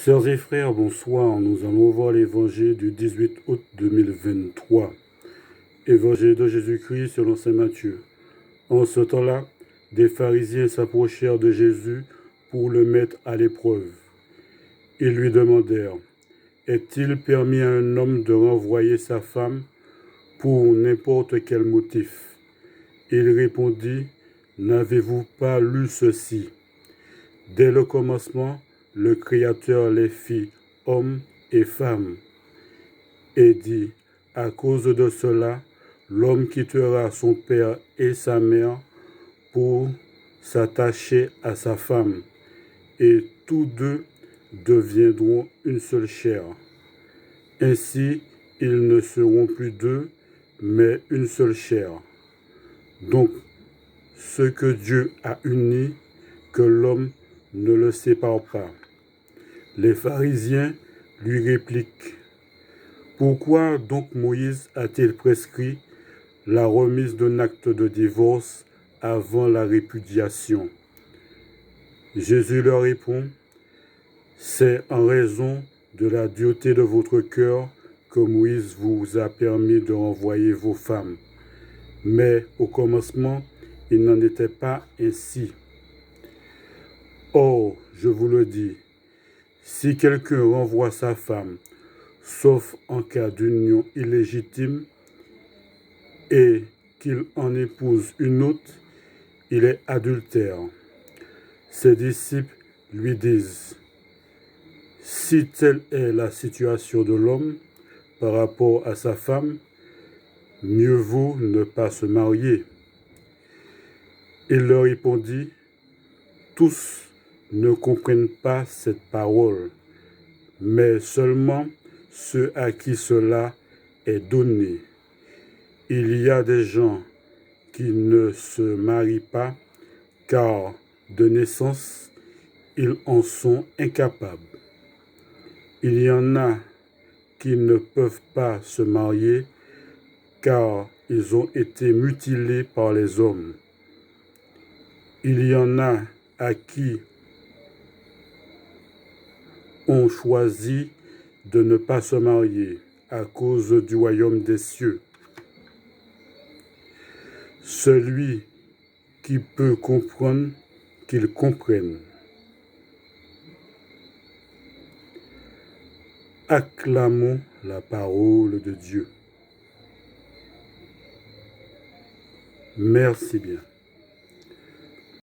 Sœurs et frères, bonsoir. Nous allons voir l'évangile du 18 août 2023. Évangile de Jésus-Christ selon saint Matthieu. En ce temps-là, des pharisiens s'approchèrent de Jésus pour le mettre à l'épreuve. Ils lui demandèrent, « Est-il permis à un homme de renvoyer sa femme pour n'importe quel motif ?» Il répondit, « N'avez-vous pas lu ceci ? Dès le commencement, le Créateur les fit hommes et femmes, et dit, à cause de cela, l'homme quittera son père et sa mère pour s'attacher à sa femme, et tous deux deviendront une seule chair. Ainsi, ils ne seront plus deux, mais une seule chair. Donc, ce que Dieu a uni, que l'homme ne le sépare pas. » Les pharisiens lui répliquent, « Pourquoi donc Moïse a-t-il prescrit la remise d'un acte de divorce avant la répudiation ?» Jésus leur répond, « C'est en raison de la dureté de votre cœur que Moïse vous a permis de renvoyer vos femmes. Mais au commencement, il n'en était pas ainsi. Or, je vous le dis, si quelqu'un renvoie sa femme, sauf en cas d'union illégitime, et qu'il en épouse une autre, il est adultère. » Ses disciples lui disent, « Si telle est la situation de l'homme par rapport à sa femme, mieux vaut ne pas se marier. » Il leur répondit, « Tous ne comprennent pas cette parole, mais seulement ceux à qui cela est donné. Il y a des gens qui ne se marient pas, car de naissance, ils en sont incapables. Il y en a qui ne peuvent pas se marier, car ils ont été mutilés par les hommes. Il y en a à qui on choisit de ne pas se marier à cause du royaume des cieux. Celui qui peut comprendre, qu'il comprenne. » Acclamons la parole de Dieu. Merci bien.